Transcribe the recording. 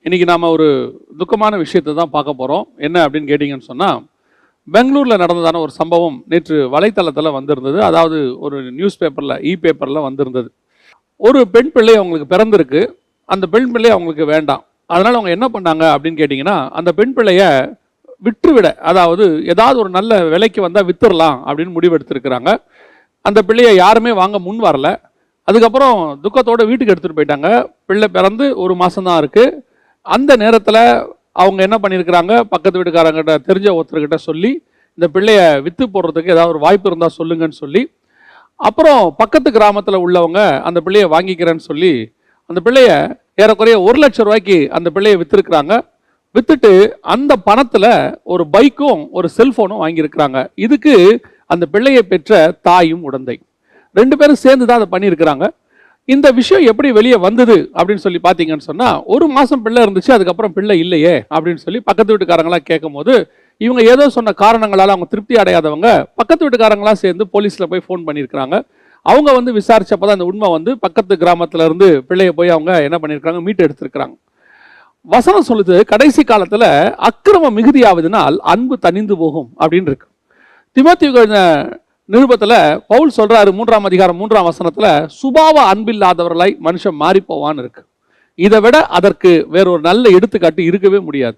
இன்னைக்கு நாம ஒரு துக்கமான விஷயத்தை தான் பார்க்க போறோம். என்ன அப்படின்னு கேட்டீங்கன்னு சொன்னா, பெங்களூர்ல நடந்ததான ஒரு சம்பவம் நேற்று வலைத்தளத்துல வந்திருந்தது. அதாவது ஒரு நியூஸ் பேப்பர்ல, பேப்பர்ல வந்திருந்தது. ஒரு பெண் பிள்ளை அவங்களுக்கு பிறந்திருக்கு. அந்த பெண் பிள்ளை அவங்களுக்கு வேண்டாம். அதனால அவங்க என்ன பண்ணாங்க அப்படின்னு கேட்டீங்கன்னா, அந்த பெண் பிள்ளைய விற்றுவிட, அதாவது ஏதாவது ஒரு நல்ல விலைக்கு வந்தா வித்துடலாம் அப்படின்னு முடிவெடுத்திருக்கிறாங்க. அந்த பிள்ளையை யாருமே வாங்க முன் வரல. அதுக்கப்புறம் துக்கத்தோட வீட்டுக்கு எடுத்துட்டு போயிட்டாங்க. பிள்ளை பிறந்து ஒரு மாசம் தான் இருக்கு. அந்த நேரத்தில் அவங்க என்ன பண்ணியிருக்கிறாங்க, பக்கத்து வீட்டுக்காரங்கிட்ட தெரிஞ்ச ஒருத்தர்கிட்ட சொல்லி இந்த பிள்ளைய விற்று போடுறதுக்கு ஏதாவது ஒரு வாய்ப்பு இருந்தால் சொல்லுங்கன்னு சொல்லி, அப்புறம் பக்கத்து கிராமத்தில் உள்ளவங்க அந்த பிள்ளைய வாங்கிக்கிறேன்னு சொல்லி அந்த பிள்ளைய ஏறக்குறைய 1 லட்சம் ரூபாய்க்கு அந்த பிள்ளைய விற்றுருக்குறாங்க. விற்றுட்டு அந்த பணத்தில் ஒரு பைக்கும் ஒரு செல்ஃபோனும் வாங்கியிருக்கிறாங்க. இதுக்கு அந்த பிள்ளையை பெற்ற தாயும் உடந்தை 2 பேரும் சேர்ந்து தான் அதை பண்ணியிருக்கிறாங்க. இந்த விஷயம் எப்படி வெளியே வந்தது அப்படின்னு சொல்லி பார்த்தீங்கன்னு சொன்னால், 1 மாதம் பிள்ளை இருந்துச்சு, அதுக்கப்புறம் பிள்ளை இல்லையே அப்படின்னு சொல்லி பக்கத்து வீட்டுக்காரங்களாம் கேட்கும் போது, இவங்க ஏதோ சொன்ன காரணங்களால் அவங்க திருப்தி அடையாதவங்க பக்கத்து வீட்டுக்காரங்களாம் சேர்ந்து போலீஸில் போய் ஃபோன் பண்ணியிருக்கிறாங்க. அவங்க வந்து விசாரிச்சப்போ தான் அந்த உண்மை வந்து பக்கத்து கிராமத்தில் இருந்து பிள்ளையை போய் அவங்க என்ன பண்ணியிருக்காங்க, மீட்டு எடுத்திருக்கிறாங்க. வசனம் சொல்லுது, கடைசி காலத்தில் அக்கிரமம் மிகுதியாவதனால் அன்பு தணிந்து போகும் அப்படின்னு இருக்கு. தீமோத்தேயு நிருபத்தில் பவுல் சொல்றாரு 3ஆம் அதிகாரம் 3ஆம் வசனத்துல, சுபாவ அன்பில்லாதவர்களாய் மனுஷன் மாறி போவான்னு இருக்கு. இதை விட அதற்கு வேறொரு நல்ல எடுத்துக்காட்டு இருக்கவே முடியாது.